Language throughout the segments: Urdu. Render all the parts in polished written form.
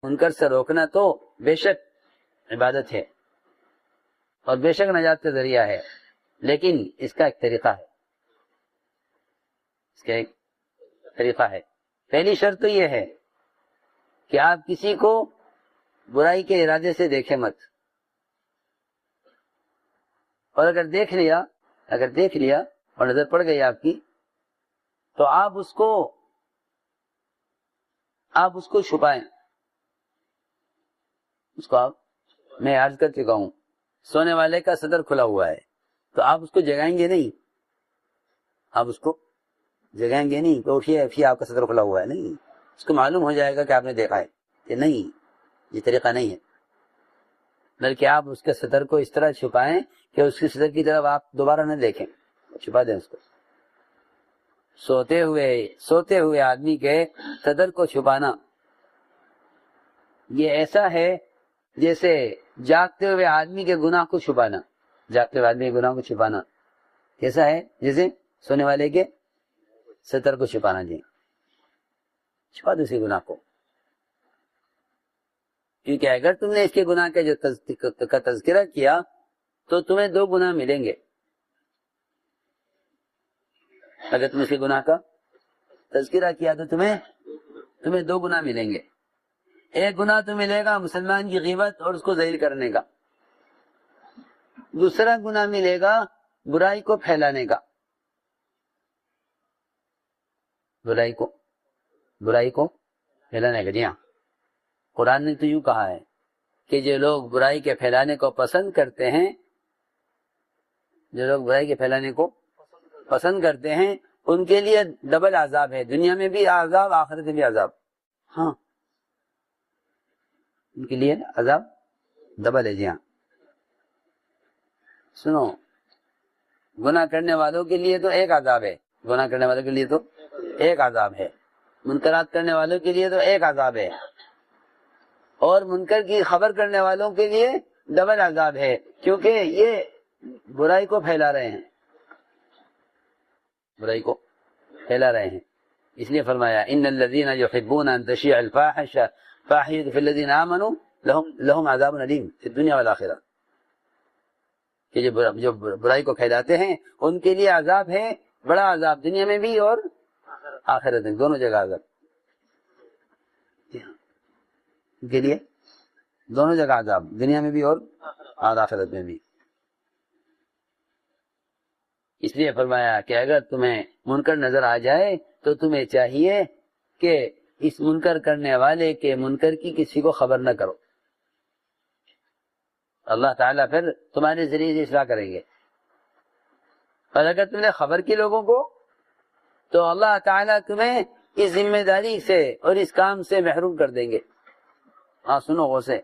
منکر سے روکنا تو بے شک عبادت ہے اور بے شک نجات کا ذریعہ ہے، لیکن اس کا ایک طریقہ ہے، اس کا ایک طریقہ ہے۔ پہلی شرط تو یہ ہے کہ آپ کسی کو برائی کے ارادے سے دیکھیں مت، اور اگر دیکھ لیا اور نظر پڑ گئی آپ کی، تو آپ اس کو چھپائیں۔ اس کو میں عرض کر چکا ہوں، سونے والے کا صدر کھلا ہوا ہے، تو آپ اس کو جگائیں گے نہیں، تو اٹھیے آپ کا صدر کھلا ہوا ہے، نہیں، اس کو معلوم ہو جائے گا کہ آپ نے دیکھا ہے کہ نہیں، یہ طریقہ نہیں ہے، بلکہ آپ اس کے صدر کو اس طرح چھپائیں کہ اس کی صدر کی طرف آپ دوبارہ نہ دیکھیں، چھپا دیں اس کو۔ سوتے ہوئے آدمی کے صدر کو چھپانا یہ ایسا ہے جیسے جاگتے ہوئے آدمی کے گناہ کو چھپانا، کیسا ہے؟ جیسے سونے والے کے صدر کو چھپانا، جی چھپا دو اسی گناہ کو، کیونکہ اگر تم نے اس کے گناہ کا تذکرہ کیا تو تمہیں 2 گناہ ملیں گے۔ اگر تم اس کے گناہ کا تذکرہ کیا تو تمہیں 2 گناہ ملیں گے۔ ایک گناہ تو ملے گا مسلمان کی غیبت اور اس کو ذلیل کرنے کا، دوسرا گناہ ملے گا برائی کو پھیلانے کا، جی ہاں۔ قرآن نے تو یوں کہا ہے کہ جو لوگ برائی کے پھیلانے کو پسند کرتے ہیں ان کے لیے ڈبل عذاب ہے، دنیا میں بھی عذاب، آخرت میں بھی عذاب۔ ہاں، ان کے لیے عذاب ڈبل ہے، جی ہاں۔ سنو، گناہ کرنے والوں کے لیے تو ایک عذاب ہے، منکرات کرنے والوں کے لیے تو ایک عذاب ہے، اور منکر کی خبر کرنے والوں کے لیے ڈبل عذاب ہے، کیونکہ یہ برائی کو پھیلا رہے ہیں، اس لیے فرمایا ان الذين يحبون ان تشيع الفاحشة في الذين آمنوا لهم عذاب علیم فی الدنیا والآخرہ، کہ جو برائی کو پھیلاتے ہیں ان کے لیے عذاب ہے، بڑا عذاب، دنیا میں بھی اور آخرت میں، دونوں جگہ عذاب، ان کے لیے دونوں جگہ عذاب، دنیا میں بھی اور آخرت میں بھی۔ اس لیے فرمایا کہ اگر تمہیں منکر نظر آ جائے تو تمہیں چاہیے کہ اس منکر کرنے والے کے منکر کی کسی کو خبر نہ کرو، اللہ تعالیٰ پھر تمہارے ذریعے سے اصلاح کریں گے، اور اگر تم نے خبر کی لوگوں کو تو اللہ تعالیٰ تمہیں اس ذمہ داری سے اور اس کام سے محروم کر دیں گے۔ ہاں سنو غور سے،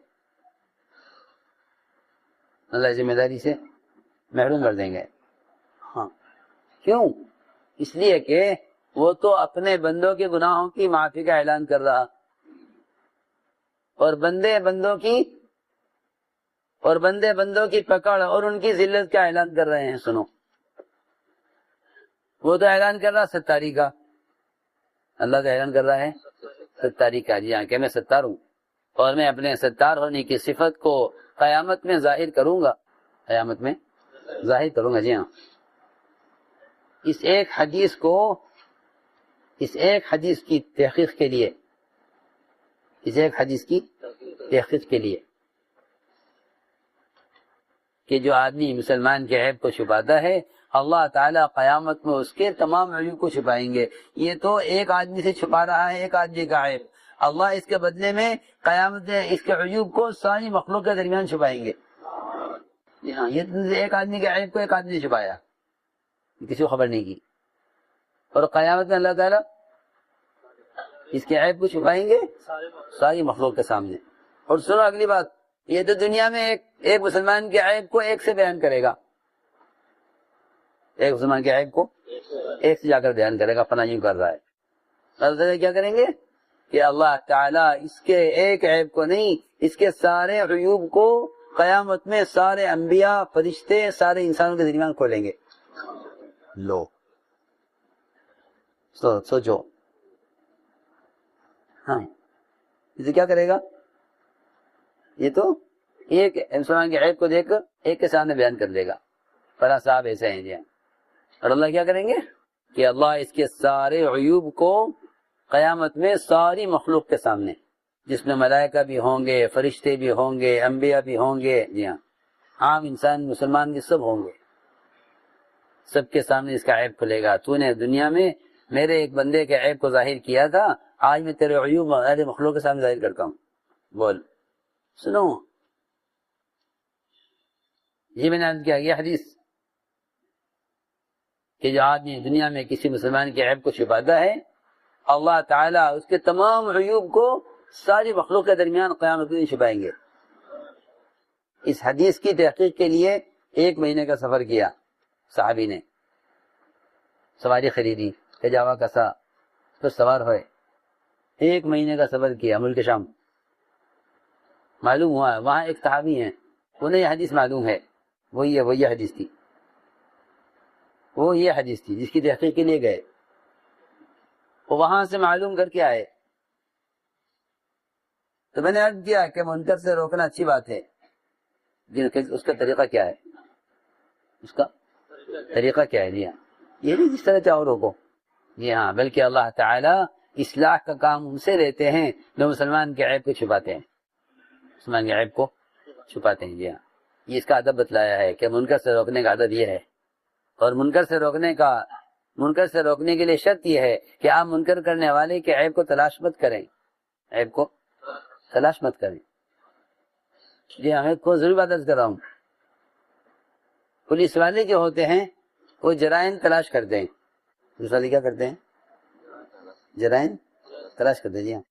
اللہ ذمہ داری سے محروم کر دیں گے۔ ہاں، کیوں؟ اس لیے کہ وہ تو اپنے بندوں کے گناہوں کی معافی کا اعلان کر رہا، اور بندے بندوں کی پکڑ اور ان کی ذلت کا اعلان کر رہے ہیں۔ سنو، وہ تو اعلان کر رہا ستاری کا، اللہ کا اعلان کر رہا ہے ستاری کا، جی ہاں، کہ میں ستار ہوں اور میں اپنے ستار ہونے کی صفت کو قیامت میں ظاہر کروں گا، جی ہاں۔ اس ایک حدیث کی تحقیق کے لیے کہ جو آدمی مسلمان کے عیب کو چھپاتا ہے اللہ تعالیٰ قیامت میں اس کے تمام عیوب کو چھپائیں گے۔ یہ تو ایک آدمی سے چھپا رہا ہے، ایک آدمی کا عیب، اللہ اس کے بدلے میں قیامت میں اس کے عیوب کو ساری مخلوق کے درمیان چھپائیں گے۔ جی ہاں، یہ ایک آدمی کے عیب کو ایک آدمی نے چھپایا، کسی کو خبر نہیں کی، اور قیامت میں اللہ تعالیٰ اس کے عیب کو چھپائیں گے ساری مخلوق کے سامنے۔ اور سنو اگلی بات، یہ تو دنیا میں ایک مسلمان کے عیب کو ایک سے بیان کرے گا، ایک مسلمان کے عیب کو ایک سے جا کر بیان کرے گا، اپنا یوں کر رہا ہے۔ اللہ تعالیٰ کیا کریں گے کہ اللہ تعالیٰ اس کے ایک عیب کو نہیں، اس کے سارے عیوب کو قیامت میں سارے انبیاء، فرشتے، سارے انسانوں کے درمیان کھولیں گے۔ لو سوچو، ہاں اسے کیا کرے گا؟ یہ تو ایک مسلمان کے عیب کو دیکھ کر ایک کے سامنے بیان کر دے گا، فلاں صاحب ایسے ہیں جی، اور اللہ کیا کریں گے کہ اللہ اس کے سارے عیوب کو قیامت میں ساری مخلوق کے سامنے، جس میں ملائکہ بھی ہوں گے، فرشتے بھی ہوں گے، انبیاء بھی ہوں گے، جی ہاں، عام انسان مسلمان بھی سب ہوں گے، سب کے سامنے اس کا عیب کھلے گا۔ تو نے دنیا میں میرے ایک بندے کے عیب کو ظاہر کیا تھا، آج میں تیرے عیوب اہل مخلوق کے سامنے ظاہر کرتا ہوں، بول سنو۔ یہ میں نے عرض کیا یہ حدیث کہ جو آدمی دنیا میں کسی مسلمان کے عیب کو چھپاتا ہے، اللہ تعالیٰ اس کے تمام عیوب کو ساری مخلوق کے درمیان قیامت کے دن چھپائیں گے۔ اس حدیث کی تحقیق کے لیے 1 مہینے کا سفر کیا صحابی نے، سواری خریدی، تجاوا کسا، پھر سوار ہوئے، 1 مہینے کا سفر کیا ملک شام۔ معلوم ہوا وہاں ایک صحابی ہیں، انہیں یہ حدیث معلوم ہے، وہ یہ حدیث تھی، وہ یہ حدیث تھی جس کی تحقیق کے لیے گئے، وہ وہاں سے معلوم کر کے آئے۔ تو میں نے عرض کیا کہ منکر سے روکنا اچھی بات ہے، اس کا طریقہ کیا ہے، اس کا طریقہ کیا ہے؟ جی ہاں، یہ نہیں جس طرح چاہو روکو، جی ہاں، بلکہ اللہ تعالیٰ اصلاح کا کام ان سے لیتے ہیں جو مسلمان کے عیب کو چھپاتے ہیں، مسلمان کے عیب کو چھپاتے ہیں۔ جی ہاں، یہ اس کا ادب بتلایا ہے کہ منکر سے روکنے کا ادب یہ ہے، اور منکر سے روکنے کے لیے شرط یہ ہے کہ آپ منکر کرنے والے کے عیب کو تلاش مت کریں، عیب کو تلاش مت کریں۔ جی ہاں، میں کو ضرور بات کر رہا ہوں، پولیس والے جو ہوتے ہیں وہ جرائم تلاش کرتے ہیں، پولیس والے کیا کرتے ہیں؟ جرائم تلاش کرتے ہیں۔ جی ہاں،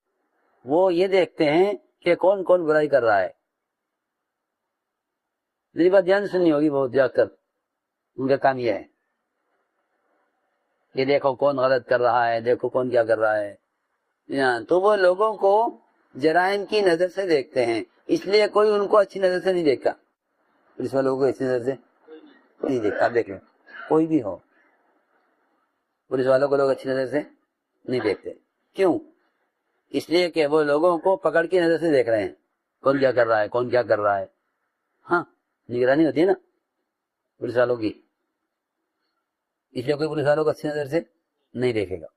وہ یہ دیکھتے ہیں کہ کون کون برائی کر رہا ہے۔ میری بات دھیان سننی ہوگی بہت جا کر، ان کا کام یہ ہے کہ دیکھو کون غلط کر رہا ہے، دیکھو کون کیا کر رہا ہے۔ تو وہ لوگوں کو جرائم کی نظر سے دیکھتے ہیں، اس لیے کوئی ان کو اچھی نظر سے نہیں دیکھتا، پولیس والوں کو اچھی نظر سے نہیں دیکھتا۔ آپ دیکھ لیں، کوئی بھی ہو، پولیس والوں کو لوگ اچھی نظر سے نہیں دیکھتے۔ کیوں؟ اس لیے کہ وہ لوگوں کو پکڑ کی نظر سے دیکھ رہے ہیں، کون کیا کر رہا ہے، کون کیا کر رہا ہے۔ ہاں، نگرانی ہوتی ہے نا پولیس والوں کی، اس لیے کوئی پولیس والوں کو اچھی نظر سے نہیں دیکھے گا۔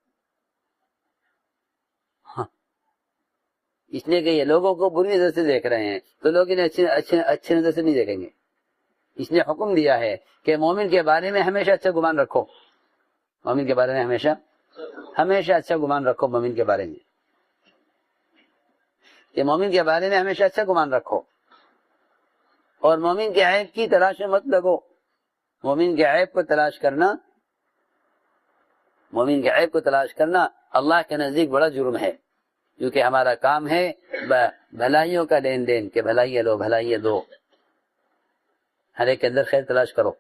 ہاں، اس لیے کہ یہ لوگوں کو بری نظر سے دیکھ رہے ہیں تو لوگ انہیں اچھی نظر سے نہیں دیکھیں گے۔ اس لیے حکم دیا ہے کہ مومن کے بارے میں ہمیشہ اچھا گمان رکھو، مومن کے بارے میں ہمیشہ اچھا گمان رکھو، مومن کے بارے میں کہ مومن کے بارے میں ہمیشہ اچھا گمان رکھو، اور مومن کے عیب کی تلاش میں مت لگو۔ مومن کے عیب کو تلاش کرنا اللہ کے نزدیک بڑا جرم ہے، کیونکہ ہمارا کام ہے بھلائیوں کا لین دین، کہ بھلائی لو بھلائی دو، ہر ایک کے اندر خیر تلاش کرو،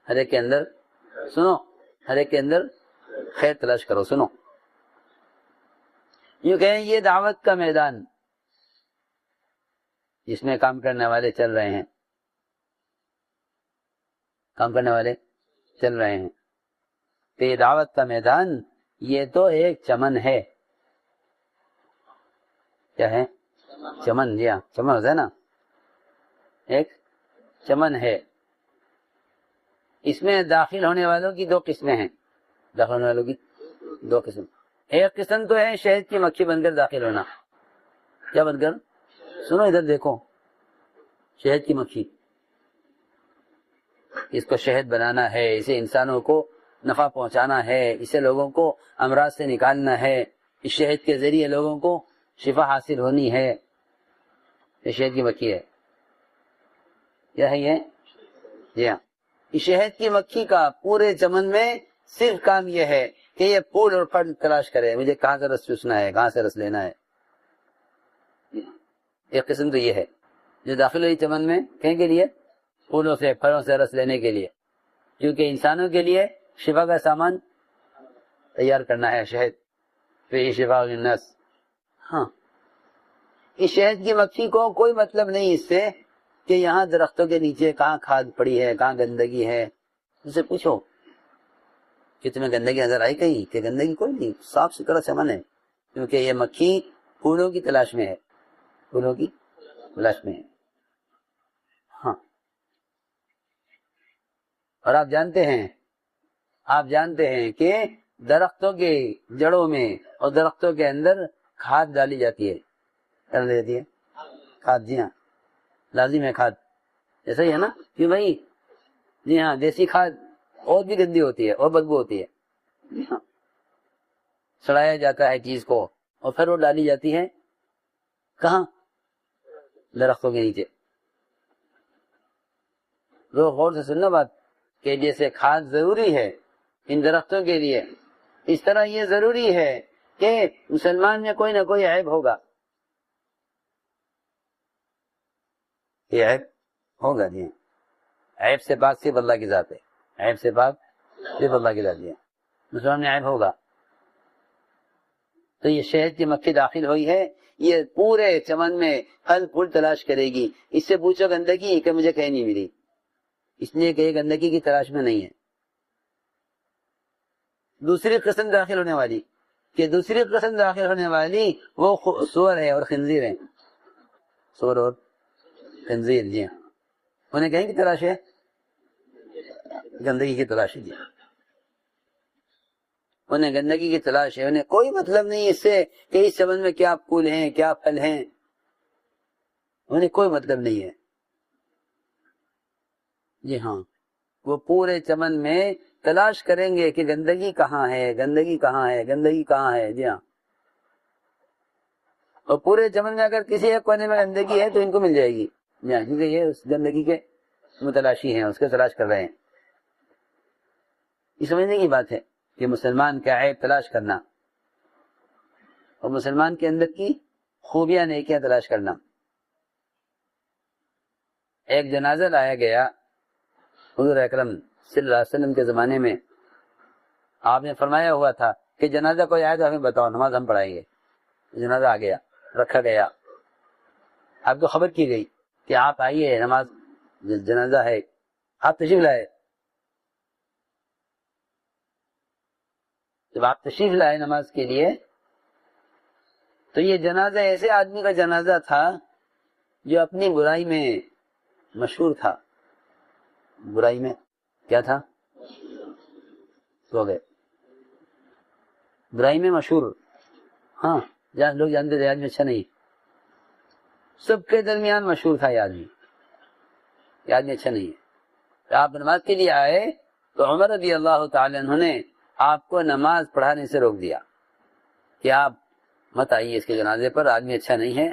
ہر ایک کے اندر سنو، ہر ایک کے اندر خیر تلاش کرو۔ سنو، یوں کہیں یہ دعوت کا میدان جس میں کام کرنے والے چل رہے ہیں، تو یہ دعوت کا میدان یہ تو ایک چمن ہے۔ کیا ہے؟ چمن۔ جی ہاں، چمن ہوتا ہے نا، ایک چمن ہے۔ اس میں داخل ہونے والوں کی 2 قسمیں ہیں، داخل ہونے والوں کی 2 قسم۔ ایک قسم تو ہے شہد کی مکھی بن کر داخل ہونا۔ کیا بن کر؟ سنو ادھر دیکھو، شہد کی مکھی، اس کو شہد بنانا ہے، اسے انسانوں کو نفع پہنچانا ہے، اسے لوگوں کو امراض سے نکالنا ہے، اس شہد کے ذریعے لوگوں کو شفا حاصل ہونی ہے، یہ شہد کی مکھی ہے۔ کیا ہے یہ؟ جی ہاں، اس شہد کی مکھی کا پورے چمن میں صرف کام یہ ہے کہ یہ پھول اور پھل تلاش کرے، مجھے کہاں سے رس چوسنا ہے، کہاں سے رس لینا ہے۔ ایک قسم تو یہ ہے جو داخل ہوئی چمن میں کہیں کے لیے؟ پھولوں سے پھلوں سے رس لینے کے لیے، کیونکہ انسانوں کے لیے شفا کا سامان تیار کرنا ہے، شہد فی شفاء للناس۔ ہاں، اس شہد کی مکھی کو کوئی مطلب نہیں اس سے کہ یہاں درختوں کے نیچے کہاں کھاد پڑی ہے، کہاں گندگی ہے۔ اس سے پوچھو کہ تمہیں گندگی نظر آئی کہیں؟ کہ گندگی کوئی نہیں، صاف ستھرا چمن ہے، کیونکہ یہ مکھی پھولوں کی تلاش میں ہے، پھولوں کی لش میں. ہاں، اور آپ جانتے ہیں کہ درختوں کے جڑوں میں اور درختوں کے اندر کھاد ڈالی جاتی ہے، ڈال دیتی ہے کھاد. جی ہاں، لازم ہے کھاد. ایسا ہی ہے نا کہ بھائی، جی ہاں، دیسی کھاد اور بھی گندی ہوتی ہے اور بدبو ہوتی ہے. جی ہاں، سڑایا جاتا ہے چیز کو اور پھر وہ ڈالی جاتی ہے کہاں؟ درختوں کے نیچے. لوگ غور سے سننا بات، کہ جیسے کھاد ضروری ہے ان درختوں کے لیے، اس طرح یہ ضروری ہے کہ مسلمان میں کوئی نہ کوئی عیب ہوگا. یہ عیب ہوگا. جی، عیب سے پاک صرف اللہ کی ذات ہے. عیب سے پاک صرف اللہ کی ذات ہے. مسلمان میں عیب ہوگا. تو یہ شہد کی مکھی داخل ہوئی ہے، یہ پورے چمن میں پھل پھول تلاش کرے گی. اس سے پوچھو گندگی کہ مجھے کہیں نہیں ملی، اس لیے کہ یہ گندگی کی تلاش میں نہیں ہے. دوسری قسم داخل ہونے والی وہ سور ہے اور خنزیر ہے. سور اور خنزیر، جی ہاں، انہیں کہیں کی تلاش ہے؟ گندگی کی تلاش ہے. جی، انہیں گندگی کی تلاش ہے. انہیں کوئی مطلب نہیں اس سے کہ اس چمن میں کیا پھول ہیں، کیا پھل ہیں. انہیں کوئی مطلب نہیں ہے. جی ہاں، وہ پورے چمن میں تلاش کریں گے کہ گندگی کہاں ہے، گندگی کہاں ہے، گندگی کہاں ہے. جی ہاں، اور پورے چمن میں اگر کسی ایک کونے میں گندگی ہے تو ان کو مل جائے گی. جی ہاں، کیونکہ یہ اس گندگی کے متلاشی ہیں، اس کے تلاش کر رہے ہیں. یہ سمجھنے کی بات ہے کہ مسلمان کا عیب تلاش کرنا اور مسلمان کے اندر کی خوبیاں نیکیاں تلاش کرنا. ایک جنازہ لایا گیا حضور اکرم صلی اللہ علیہ وسلم کے زمانے میں. آپ نے فرمایا ہوا تھا کہ جنازہ کوئی آئے تو ہمیں بتاؤ، نماز ہم پڑھائیں گے. جنازہ آ گیا، رکھا گیا. آپ کو خبر کی گئی کہ آپ آئیے، نماز جنازہ ہے. آپ تشریف لائے. جب آپ تشریف لائے نماز کے لیے تو یہ جنازہ ایسے آدمی کا جنازہ تھا جو اپنی برائی میں مشہور تھا. برائی میں کیا تھا؟ سو گئے. برائی میں مشہور. ہاں، جہاں لوگ جانتے تھے آدمی اچھا نہیں، سب کے درمیان مشہور تھا یہ آدمی. یہ آدمی اچھا نہیں ہے. آپ نماز کے لیے آئے تو عمر رضی اللہ تعالی عنہ نے آپ کو نماز پڑھانے سے روک دیا کہ آپ مت آئیے اس کے جنازے پر، آدمی اچھا نہیں ہے،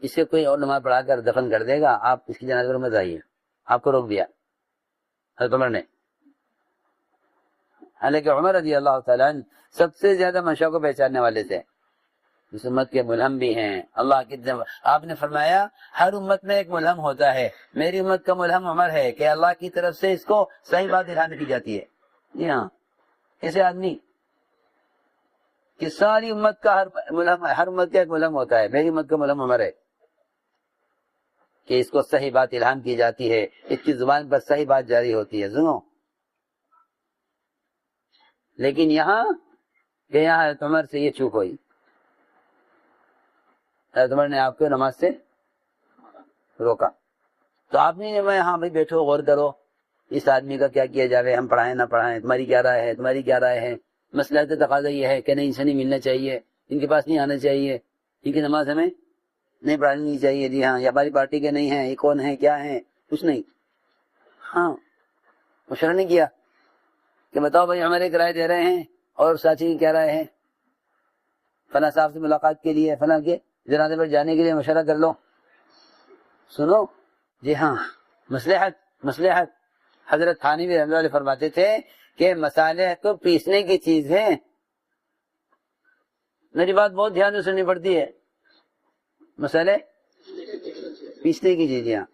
اس سے کوئی اور نماز پڑھا کر دفن کر دے گا، آپ اس کے جنازے پر مت آئیے. آپ کو روک دیا حضرت عمر نے. حالانکہ عمر رضی اللہ تعالیٰ عنہ سب سے زیادہ منشا کو پہچاننے والے تھے، اس امت کے ملہم بھی ہیں. اللہ کی آپ نے فرمایا ہر امت میں ایک ملہم ہوتا ہے، میری امت کا ملہم عمر ہے کہ اللہ کی طرف سے اس کو صحیح بات دکھانے کی جاتی ہے. جی ہاں، ایسے آدمی کہ ساری امت کا ہر امت کا ایک ملہم ہوتا ہے، میری امت کا ملہم عمر ہے کہ اس کو صحیح بات الہام کی جاتی ہے، اس کی زبان پر صحیح بات جاری ہوتی ہے. سنو، لیکن یہاں حضرت عمر سے یہ چوک ہوئی. حضرت عمر نے آپ کو نماز سے روکا تو آپ نے ہاں بھائی بیٹھو، غور کرو اس آدمی کا کیا کیا جاوے، ہم پڑھائیں نہ پڑھائیں، تمہاری کیا رائے ہے، تمہاری کیا رائے ہے. مسئلہ تقاضا یہ ہے کہ نہیں، ان سے نہیں ملنا چاہیے، ان کے پاس نہیں آنا چاہیے، ان کی نماز ہمیں نہیں پڑھانی چاہیے. جی ہاں، یہ ہماری پارٹی کے نہیں ہیں، یہ کون ہے، کیا ہے، کچھ نہیں. ہاں، مشورہ نہیں کیا کہ بتاؤ بھائی ہمارے ایک رائے دے رہے ہیں اور ساتھی کی کیا رائے ہے، فلاں صاحب سے ملاقات کے لیے، فلاں کے جنازے پر جانے کے لیے مشورہ کر لو. سنو، جی ہاں، مصلحت. حضرت تھانوی رحمۃ اللہ علیہ فرماتے تھے کہ مسالے تو پیسنے کی چیز ہے. میری بات بہت دھیان سے سننی پڑتی ہے. مسالے پیسنے کی چیز. یہاں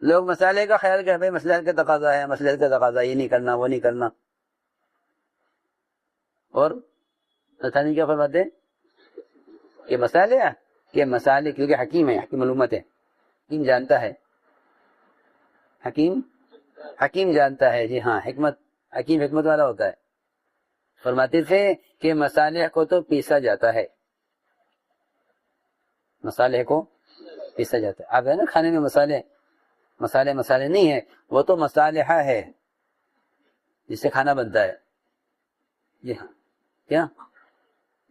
لوگ مسالے کا خیال کرتے ہیں، مسلحت کا تقاضا ہے، مسلحت کا تقاضا، یہ نہیں کرنا، وہ نہیں کرنا. اور تھانوی کیا فرماتے ہیں کہ مسالے کیونکہ حکیم ہے، حکیم معلومات ہے، حکیم جانتا ہے، حکیم جانتا ہے. جی ہاں، حکیم حکمت والا ہوتا ہے. فرماتے تھے کہ مسالے کو تو پیسا جاتا ہے، مسالے کو پیسا جاتا ہے. اب ہے نا کھانے میں مسالے نہیں ہے، وہ تو مصالحہ ہے جس سے کھانا بنتا ہے. جی ہاں، کیا؟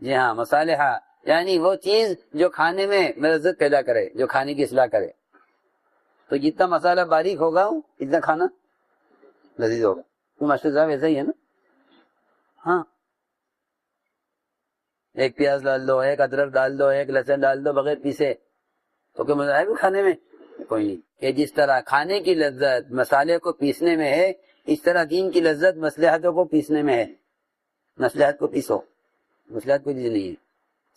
جی ہاں، مصالحہ یعنی وہ چیز جو کھانے میں لذت پیدا کرے، جو کھانے کی اصلاح کرے. تو جتنا مسالہ باریک ہوگا اتنا کھانا لذیذ ہوگا. تو ماسٹر صاحب ایسا ہی ہے نا. ہاں، ایک پیاز ڈال دو، ایک ادرک ڈال دو، ایک لہسن ڈال دو بغیر پیسے، تو کیا مزہ ہے کھانے میں؟ کوئی نہیں. کہ جس طرح کھانے کی لذت مسالے کو پیسنے میں ہے، اس طرح دین کی لذت مصلحتوں کو پیسنے میں ہے. مصلحت کو پیسو، مصلحت کوئی چیز نہیں ہے.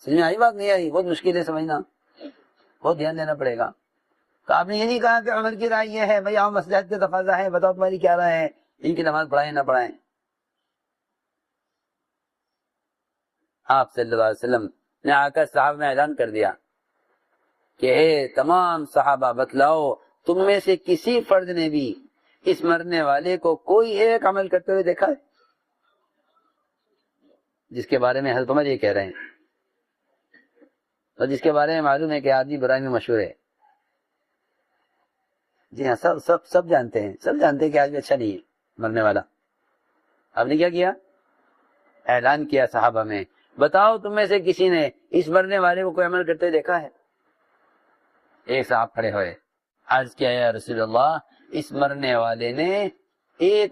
سمجھ میں آئی بات؟ نہیں آئی؟ بہت مشکل ہے سمجھنا، بہت دھیان دینا پڑے گا. تو آپ نے یہ نہیں کہا کہ عمر کی رائے یہ ہے بھائی آپ مصلحت کا تقاضا ہے، بتاؤ تمہاری کیا رائے ہے، ان کی نماز پڑھائیں نہ پڑھائیں. آپ صلی اللہ علیہ وسلم نے آ کر صحابہ میں اعلان کر دیا کہ اے تمام صحابہ بتلاؤ تم میں سے کسی فرد نے بھی اس مرنے والے کو کوئی ایک عمل کرتے ہوئے دیکھا ہے جس کے بارے میں حضرت عمر یہ کہہ رہے ہیں، اور جس کے بارے میں معلوم ہے کہ آدمی برائی میں مشہور ہے. جی ہاں، سب جانتے ہیں کہ آدمی اچھا نہیں ہے مرنے والا. آپ نے کیا کیا؟ اعلان کیا صحابہ میں، بتاؤ تم میں سے کسی نے اس مرنے والے کو کوئی عمل کرتے دیکھا ہے؟ ایک صاحب کھڑے ہوئے، عرض کیا یا رسول اللہ، اس مرنے والے نے ایک